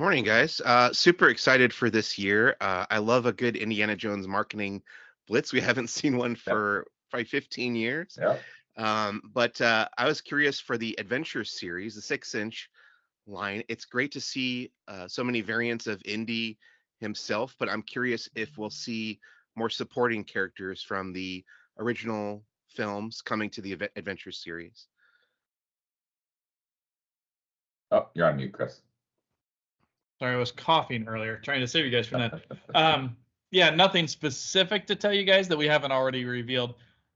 Morning, guys. Super excited for this year. I love a good Indiana Jones marketing blitz. We haven't seen one Yep. for probably 15 years. Yep. But I was curious for the Adventure series, the 6-inch line. It's great to see so many variants of Indy himself, but I'm curious if we'll see more supporting characters from the original films coming to the Adventure series. Oh, you're on mute, Chris. Sorry, I was coughing earlier, trying to save you guys from that. Yeah, nothing specific to tell you guys that we haven't already revealed.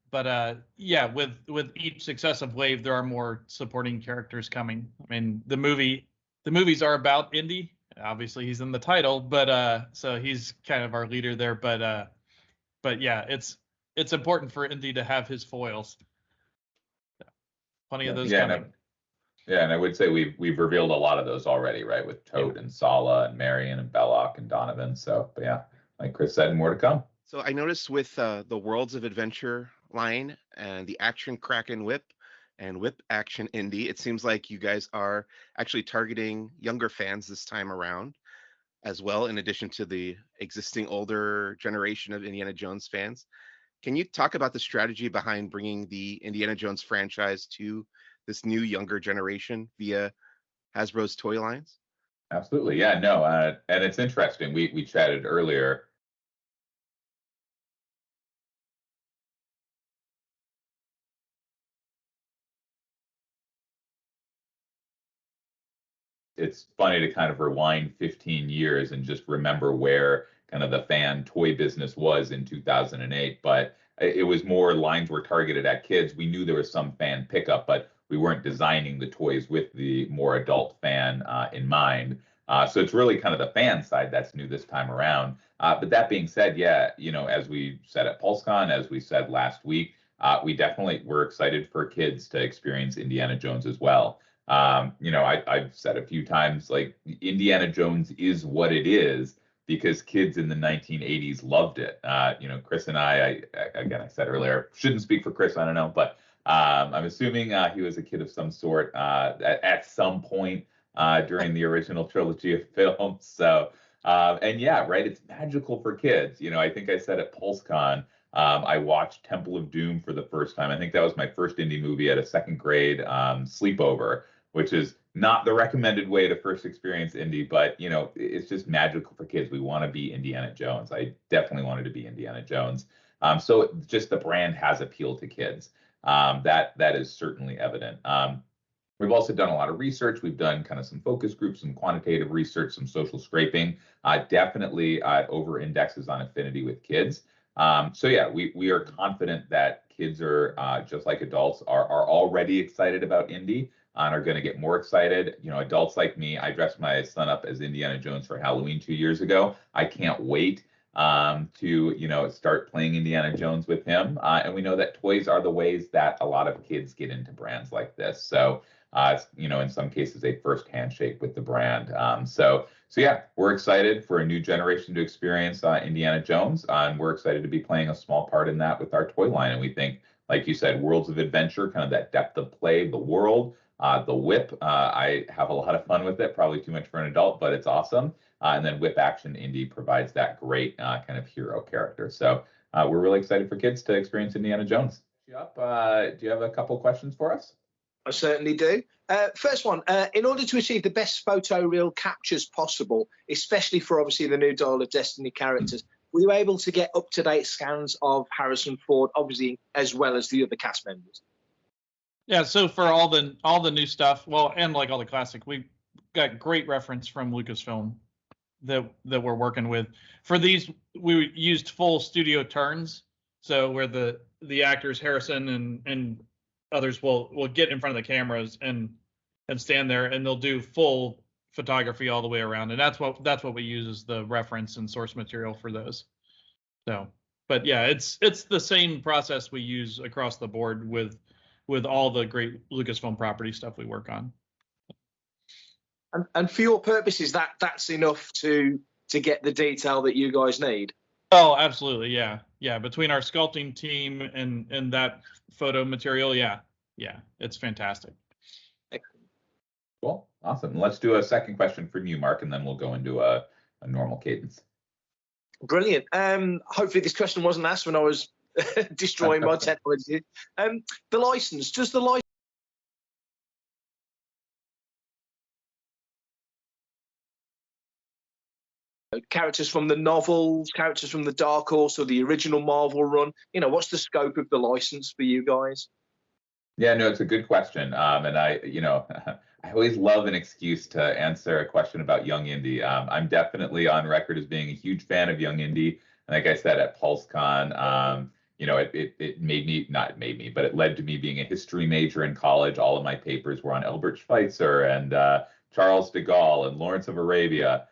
But yeah, with each successive wave, there are more supporting characters coming. I mean, the movies are about Indy. Obviously, he's in the title, but so he's kind of our leader there. But yeah, it's important for Indy to have his foils. Plenty of those coming. And I would say we've revealed a lot of those already, right? With Toad and Sala and Marion and Belloc and Donovan. So, but yeah, like Chris said, more to come. So I noticed with the Worlds of Adventure line and the Action Kraken Whip and Whip Action Indy, it seems like you guys are actually targeting younger fans this time around as well, in addition to the existing older generation of Indiana Jones fans. Can you talk about the strategy behind bringing the Indiana Jones franchise to this new younger generation via Hasbro's toy lines? Absolutely. Yeah, no. And it's interesting. We chatted earlier. It's funny to kind of rewind 15 years and just remember where kind of the fan toy business was in 2008. But it was more lines were targeted at kids. We knew there was some fan pickup, but we weren't designing the toys with the more adult fan in mind. So it's really kind of the fan side that's new this time around. But that being said, yeah, as we said at PulseCon, as we said last week, we definitely were excited for kids to experience Indiana Jones as well. I've said a few times, like Indiana Jones is what it is because kids in the 1980s loved it. Chris and I said earlier, shouldn't speak for Chris, I don't know, but I'm assuming he was a kid of some sort at some point during the original trilogy of films. So, and yeah, right, it's magical for kids. I think I said at PulseCon, I watched Temple of Doom for the first time. I think that was my first indie movie at a second grade sleepover, which is not the recommended way to first experience indie, but it's just magical for kids. We want to be Indiana Jones. I definitely wanted to be Indiana Jones. So just the brand has appeal to kids. That is certainly evident. We've also done a lot of research. We've done kind of some focus groups, some quantitative research, some social scraping. Definitely over indexes on affinity with kids. So yeah, we are confident that kids are just like adults are already excited about Indy and are going to get more excited. Adults like me, I dressed my son up as Indiana Jones for Halloween 2 years ago. I can't wait to start playing Indiana Jones with him. And we know that toys are the ways that a lot of kids get into brands like this. So in some cases, a first handshake with the brand. So yeah, we're excited for a new generation to experience Indiana Jones, and we're excited to be playing a small part in that with our toy line. And we think, like you said, Worlds of Adventure, kind of that depth of play, the world, the whip. I have a lot of fun with it, probably too much for an adult, but it's awesome. And then Whip Action Indy provides that great kind of hero character. So we're really excited for kids to experience Indiana Jones. Yep. Do you have a couple questions for us? I certainly do. First one, in order to achieve the best photoreal captures possible, especially for obviously the new Dial of Destiny characters, were you able to get up-to-date scans of Harrison Ford, obviously, as well as the other cast members? Yeah, so for all the new stuff, well, and like all the classic, we got great reference from Lucasfilm that we're working with. For these, we used full studio turns, so where the actors Harrison and others will get in front of the cameras and stand there, and they'll do full photography all the way around, and that's what we use as the reference and source material for those. So, but yeah, it's the same process we use across the board with all the great Lucasfilm property stuff we work on. And for your purposes, that's enough to get the detail that you guys need. Oh, absolutely, yeah. Between our sculpting team and that photo material, yeah, it's fantastic. Cool. Awesome. Let's do a second question from you, Mark, and then we'll go into a normal cadence. Brilliant. Hopefully this question wasn't asked when I was destroying my technology. The license, does the license characters from the novels, characters from the Dark Horse or the original Marvel run? You know, what's the scope of the license for you guys? Yeah, no, it's a good question. And I, I always love an excuse to answer a question about Young Indy. I'm definitely on record as being a huge fan of Young Indy. Like I said, at PulseCon, it made me, not it made me, but it led to me being a history major in college. All of my papers were on Albert Schweitzer and Charles de Gaulle and Lawrence of Arabia.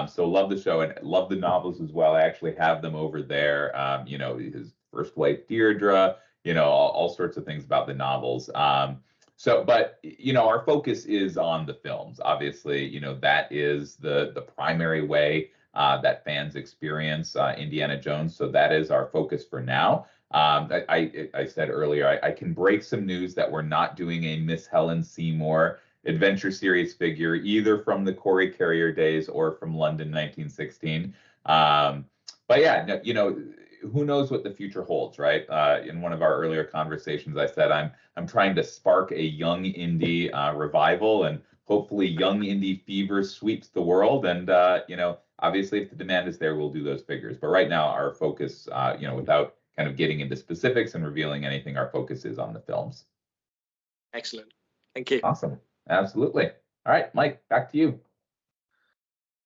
So love the show and love the novels as well. I actually have them over there. His first wife, Deirdre, all sorts of things about the novels. But our focus is on the films. Obviously, that is the primary way that fans experience Indiana Jones. So that is our focus for now. I said earlier, I can break some news that we're not doing a Miss Helen Seymour Adventure Series figure, either from the Corey Carrier days or from London 1916. But yeah, who knows what the future holds, right? In one of our earlier conversations, I said I'm trying to spark a Young Indy revival, and hopefully Young Indy fever sweeps the world. And obviously, if the demand is there, we'll do those figures. But right now, our focus, without kind of getting into specifics and revealing anything, our focus is on the films. Excellent. Thank you. Awesome. Absolutely. All right, Mike, back to you.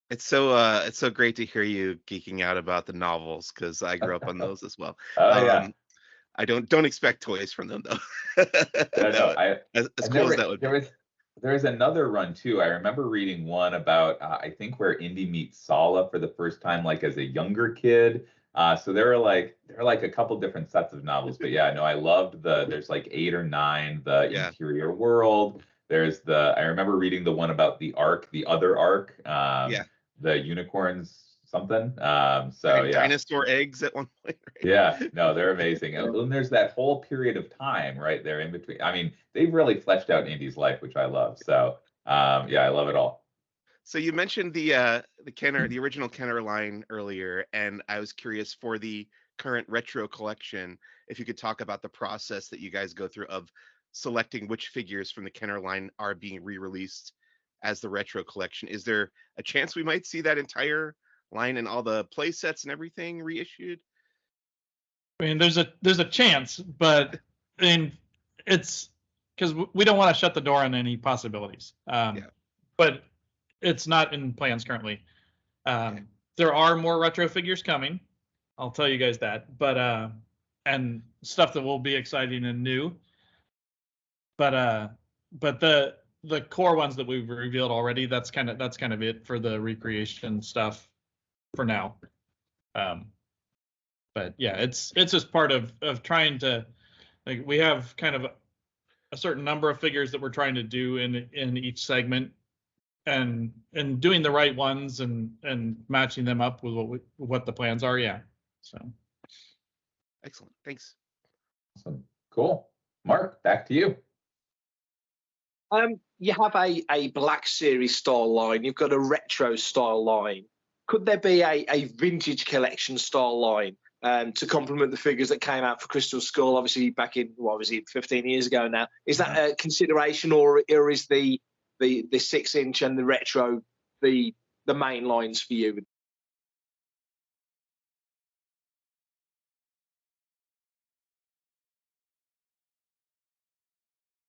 It's so great to hear you geeking out about the novels, because I grew up on those as well. Oh yeah. I don't expect toys from them though. As cool as that would be. There's another run too. I remember reading one about I think where Indy meets Sala for the first time, like as a younger kid. So there are like a couple different sets of novels. But yeah, no, I loved there's like 8 or 9, the Interior World. There's I remember reading the one about the Ark, the other Ark. The unicorns something. Dinosaur eggs at one point. Right? Yeah, no, they're amazing. And there's that whole period of time right there in between. I mean, they've really fleshed out Indy's life, which I love. So I love it all. So you mentioned the Kenner, the original Kenner line earlier, and I was curious for the current retro collection, if you could talk about the process that you guys go through of selecting which figures from the Kenner line are being re-released as the retro collection. Is there a chance we might see that entire line and all the play sets and everything reissued? I mean, there's a chance, but I mean, it's because we don't want to shut the door on any possibilities. But it's not in plans currently. There are more retro figures coming. I'll tell you guys that, but and stuff that will be exciting and new. But the core ones that we've revealed already, that's kind of it for the recreation stuff for now. But yeah, it's just part of trying to, like, we have kind of a certain number of figures that we're trying to do in each segment, and doing the right ones and matching them up with what the plans are. Yeah. So. Excellent. Thanks. Awesome. Cool. Mark, back to you. You have a Black Series style line. You've got a retro style line. Could there be a vintage collection style line to complement the figures that came out for Crystal Skull, obviously back in, 15 years ago now? Is that a consideration, or is the 6-inch and the retro the main lines for you?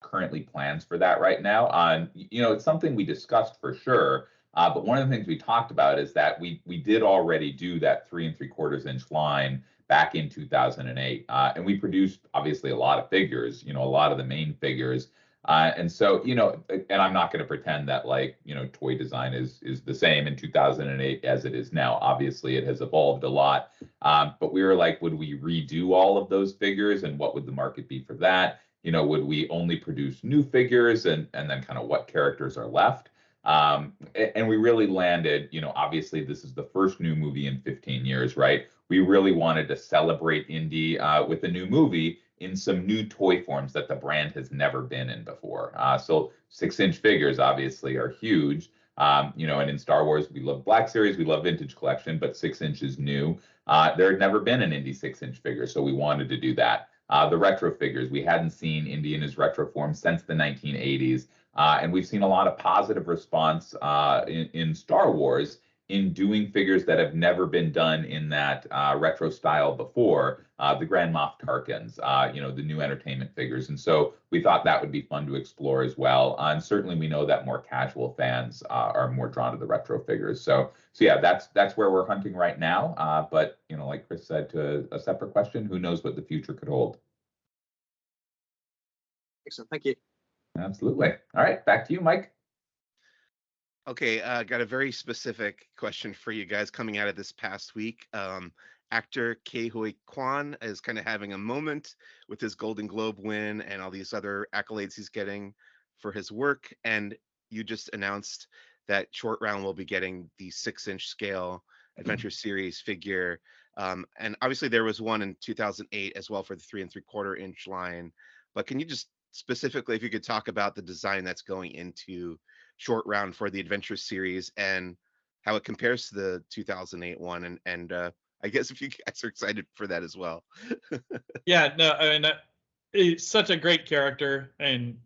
Currently plans for that right now. It's something we discussed for sure. But one of the things we talked about is that we did already do that 3 3/4-inch line back in 2008, and we produced obviously a lot of figures. A lot of the main figures. And so, and I'm not going to pretend that toy design is the same in 2008 as it is now. Obviously, it has evolved a lot. But we were like, would we redo all of those figures, and what would the market be for that? Would we only produce new figures, and then kind of what characters are left? And we really landed, obviously this is the first new movie in 15 years, right? We really wanted to celebrate Indy with a new movie, in some new toy forms that the brand has never been in before. So 6-inch figures obviously are huge. And in Star Wars, we love Black Series, we love Vintage Collection, but 6-inch is new. There had never been an Indy 6-inch figure, so we wanted to do that. The retro figures, we hadn't seen Indy in his retro form since the 1980s. And we've seen a lot of positive response in Star Wars in doing figures that have never been done in that retro style before, the Grand Moff Tarkins, the new entertainment figures. And so we thought that would be fun to explore as well. And certainly we know that more casual fans are more drawn to the retro figures. So yeah, that's where we're hunting right now. But like Chris said, to a separate question, who knows what the future could hold? Excellent, thank you. Absolutely. All right, back to you, Mike. Okay, got a very specific question for you guys coming out of this past week. Actor Ke Huy Quan is kind of having a moment with his Golden Globe win and all these other accolades he's getting for his work. And you just announced that Short Round will be getting the 6-inch scale Adventure Series figure. And obviously there was one in 2008 as well for the 3 3/4-inch line. But can you just specifically, if you could talk about the design that's going into Short Round for the Adventure Series and how it compares to the 2008 one, and I guess if you guys are excited for that as well. Yeah, no, I mean, he's such a great character, and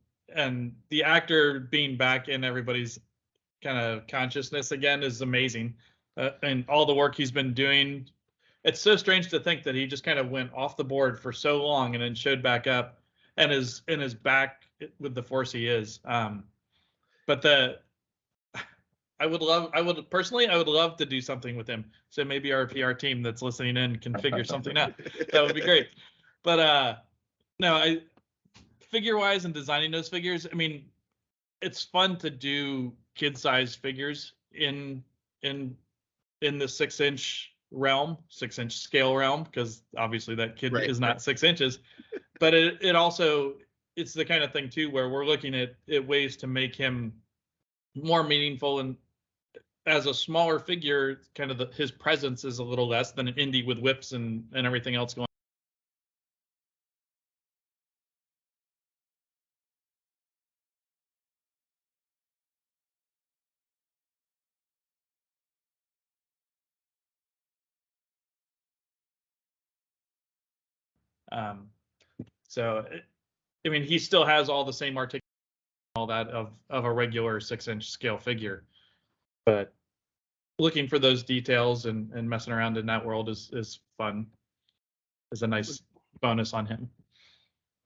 the actor being back in everybody's kind of consciousness again is amazing, and all the work he's been doing. It's so strange to think that he just kind of went off the board for so long and then showed back up and is back with the force he is. But I would love to do something with him. So maybe our PR team that's listening in can figure something out. That would be great. But no, figure wise and designing those figures, I mean, it's fun to do kid-sized figures in the 6-inch realm, 6-inch scale realm, because obviously that kid is not 6 inches. But it also, it's the kind of thing too where we're looking at ways to make him more meaningful, and as a smaller figure, kind of his presence is a little less than an Indy with whips and everything else going on. So I mean, he still has all the same articulation, all that of a regular 6-inch scale figure, but looking for those details and messing around in that world is fun. Is a nice bonus on him.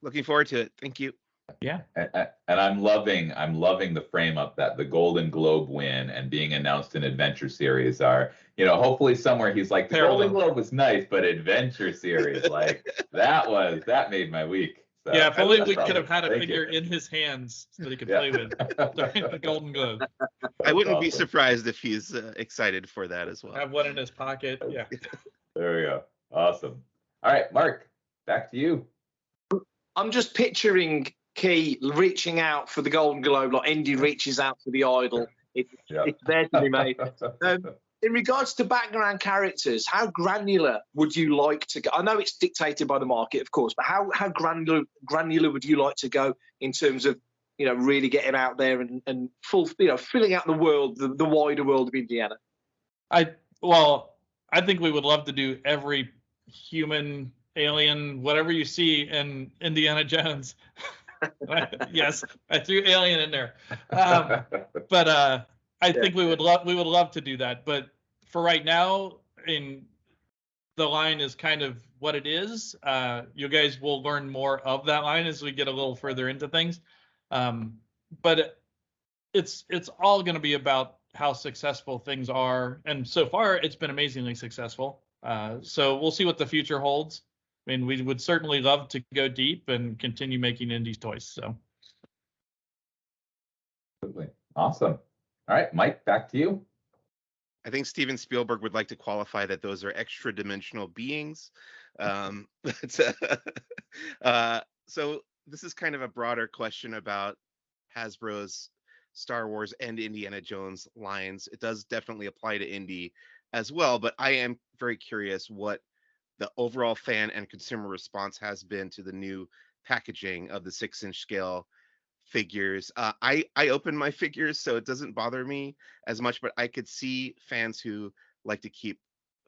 Looking forward to it. Thank you. Yeah. And I'm loving the frame up that the Golden Globe win and being announced in Adventure Series are, hopefully somewhere he's like, the Golden Globe was nice, but Adventure Series, like that made my week. So yeah, if only we could have had a figure in his hands so that he could play with during the Golden Globe. I wouldn't be surprised if he's excited for that as well. Have one in his pocket. Yeah. There we go. Awesome. All right, Mark, back to you. I'm just picturing Key reaching out for the Golden Globe, like Indy reaches out for the idol. It's there to be made. In regards to background characters, how granular would you like to go? I know it's dictated by the market, of course, but how granular would you like to go in terms of, really getting out there and filling out the world, the wider world of Indiana? I think we would love to do every human, alien, whatever you see in Indiana Jones. Yes, I threw alien in there. But I think we would love to do that. But for right now, the line is kind of what it is. You guys will learn more of that line as we get a little further into things. But it's all going to be about how successful things are, and so far it's been amazingly successful. So we'll see what the future holds. I mean, we would certainly love to go deep and continue making Indies toys. So, absolutely awesome. All right, Mike, back to you. I think Steven Spielberg would like to qualify that those are extra dimensional beings. So this is kind of a broader question about Hasbro's Star Wars and Indiana Jones lines. It does definitely apply to Indy as well, but I am very curious what the overall fan and consumer response has been to the new packaging of the 6-inch scale figures. I open my figures, so it doesn't bother me as much, but I could see fans who like to keep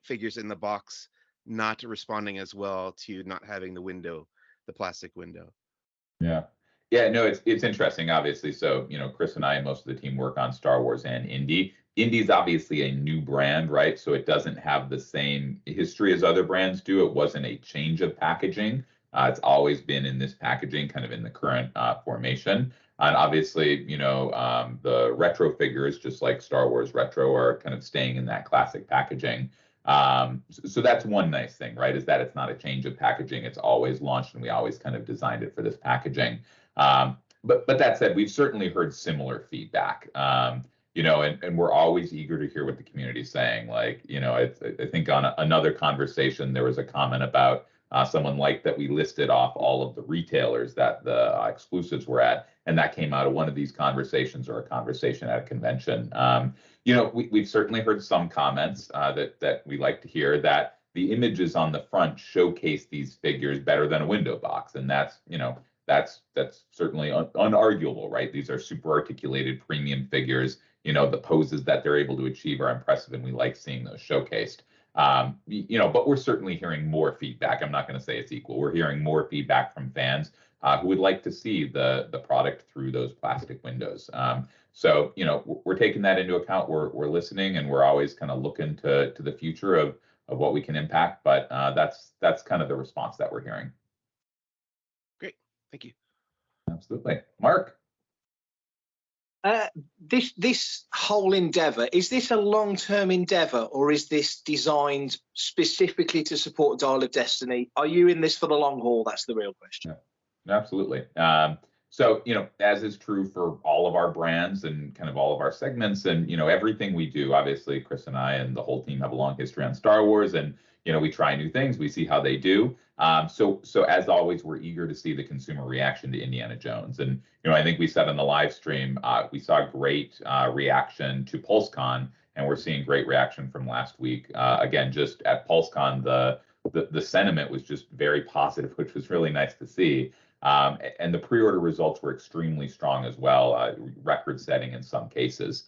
figures in the box not responding as well to not having the window, the plastic window. Yeah. Yeah, no, it's interesting, obviously. So, Chris and I and most of the team work on Star Wars and Indy. Indy's obviously a new brand, right? So it doesn't have the same history as other brands do. It wasn't a change of packaging. It's always been in this packaging, kind of in the current formation. And obviously, the retro figures, just like Star Wars retro, are kind of staying in that classic packaging. So that's one nice thing, right? Is that it's not a change of packaging. It's always launched, and we always kind of designed it for this packaging. But that said, we've certainly heard similar feedback. And we're always eager to hear what the community's saying. Like, I think on another conversation, there was a comment about someone liked that we listed off all of the retailers that the exclusives were at, and that came out of one of these conversations or a conversation at a convention. We've certainly heard some comments that we like to hear that the images on the front showcase these figures better than a window box, and that's certainly unarguable, right? These are super articulated premium figures. The poses that they're able to achieve are impressive, and we like seeing those showcased. But we're certainly hearing more feedback. I'm not going to say it's equal. We're hearing more feedback from fans who would like to see the product through those plastic windows. So we're taking that into account. We're listening, and we're always kind of looking to the future of what we can impact. But that's kind of the response that we're hearing. Great, thank you. Absolutely, Mark. This whole endeavor, is this a long-term endeavor, or is this designed specifically to support Dial of Destiny? Are you in this for the long haul? That's the real question. Yeah, absolutely. So, as is true for all of our brands and kind of all of our segments and, everything we do, obviously, Chris and I and the whole team have a long history on Star Wars, and, we try new things, we see how they do. So as always, we're eager to see the consumer reaction to Indiana Jones. And, I think we said on the live stream, we saw great reaction to PulseCon, and we're seeing great reaction from last week. Again, just at PulseCon, the sentiment was just very positive, which was really nice to see. And the pre-order results were extremely strong as well, record-setting in some cases.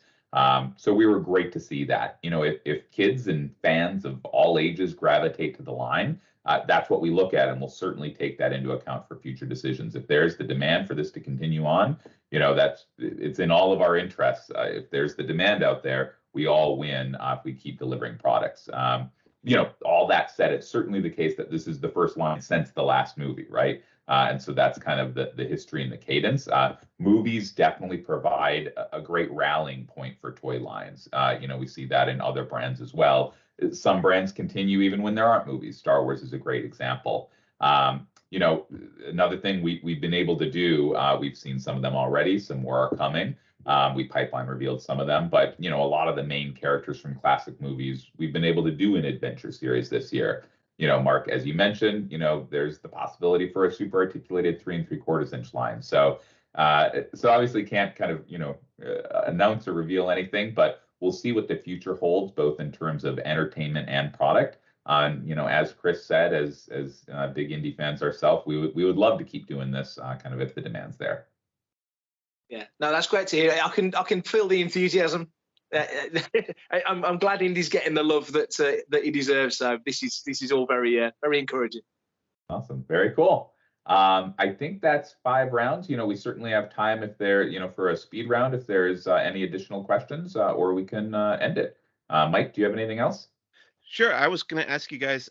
So we were great to see that. If kids and fans of all ages gravitate to the line, that's what we look at, and we'll certainly take that into account for future decisions. If there's the demand for this to continue on, it's in all of our interests. If there's the demand out there, we all win if we keep delivering products. All that said, it's certainly the case that this is the first line since the last movie, right? And so that's kind of the history and the cadence. Movies definitely provide a great rallying point for toy lines. We see that in other brands as well. Some brands continue even when there aren't movies. Star Wars is a great example. Another thing we've been able to do, we've seen some of them already, some more are coming. We pipeline revealed some of them, but a lot of the main characters from classic movies we've been able to do an adventure series this year. Mark, as you mentioned, there's the possibility for a super articulated 3 3/4 inch line. So obviously can't kind of announce or reveal anything, but we'll see what the future holds, both in terms of entertainment and product. As Chris said, as big indie fans ourselves, we would love to keep doing this kind of if the demand's there. Yeah, no, that's great to hear. I can feel the enthusiasm. I'm glad Indy's getting the love that he deserves. So this is all very encouraging. Awesome, very cool. I think that's 5 rounds. We certainly have time if there, for a speed round, if there's any additional questions, or we can end it. Mike, do you have anything else? Sure. I was going to ask you guys,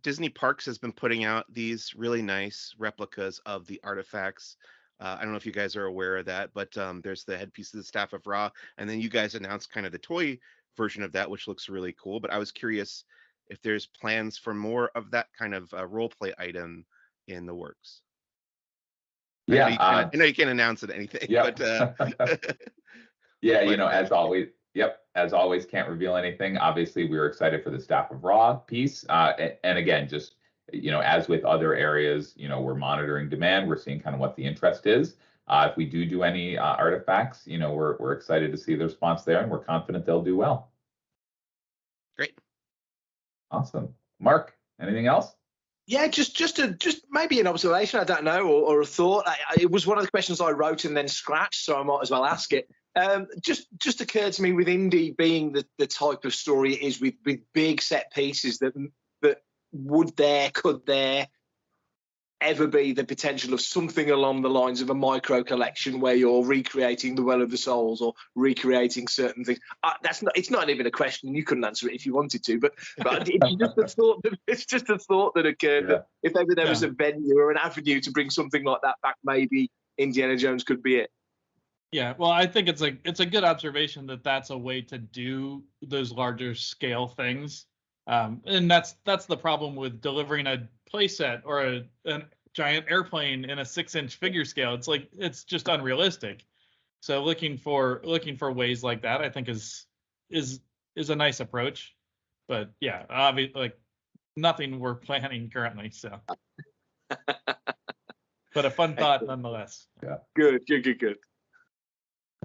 Disney Parks has been putting out these really nice replicas of the artifacts. I don't know if you guys are aware of that, but there's the headpiece of the Staff of Ra, and then you guys announced kind of the toy version of that, which looks really cool. But I was curious if there's plans for more of that kind of role play item in the works. Yeah, I know you can't announce it anything, yep. but yeah, as always. Yep, as always, can't reveal anything. Obviously, we were excited for the Staff of Ra piece, and again, just as with other areas, we're monitoring demand. We're seeing kind of what the interest is. If we do any artifacts, we're excited to see the response there, and we're confident they'll do well. Great. Awesome. Mark? Anything else? Yeah, just maybe an observation. I don't know, or a thought. It was one of the questions I wrote and then scratched, so I might as well ask it. Just occurred to me with Indy being the type of story it is, with big set pieces, that could there ever be the potential of something along the lines of a micro collection where you're recreating the Well of the Souls or recreating certain things? It's not even a question. You couldn't answer it if you wanted to, but it's just a thought that occurred, that if ever there was a venue or an avenue to bring something like that back, maybe Indiana Jones could be it. Yeah, well, I think it's a good observation that that's a way to do those larger scale things. And that's the problem with delivering a playset or a giant airplane in a 6-inch figure scale. It's like, it's just unrealistic. So looking for ways like that, I think is a nice approach. But yeah, obviously, like, nothing we're planning currently. So, but a fun thought nonetheless. Yeah. Good.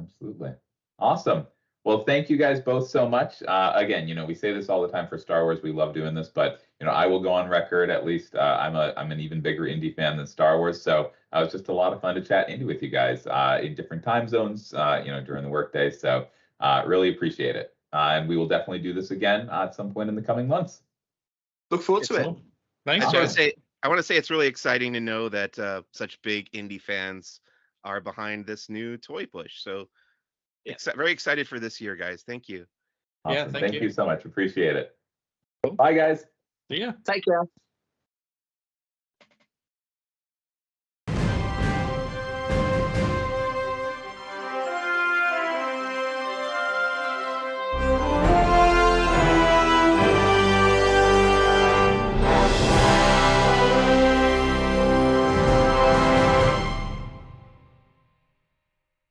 Absolutely. Awesome. Well, thank you guys both so much. Again, we say this all the time for Star Wars. We love doing this, but I will go on record. At least I'm an even bigger Indy fan than Star Wars. So it was just a lot of fun to chat Indy with you guys in different time zones, during the workday. So really appreciate it. And we will definitely do this again at some point in the coming months. Look forward to it. Thanks. I want to say it's really exciting to know that such big Indy fans are behind this new toy push. So very excited for this year, guys. Thank you. Awesome. Yeah, thank you so much. Appreciate it. Bye, guys. See ya. Take care.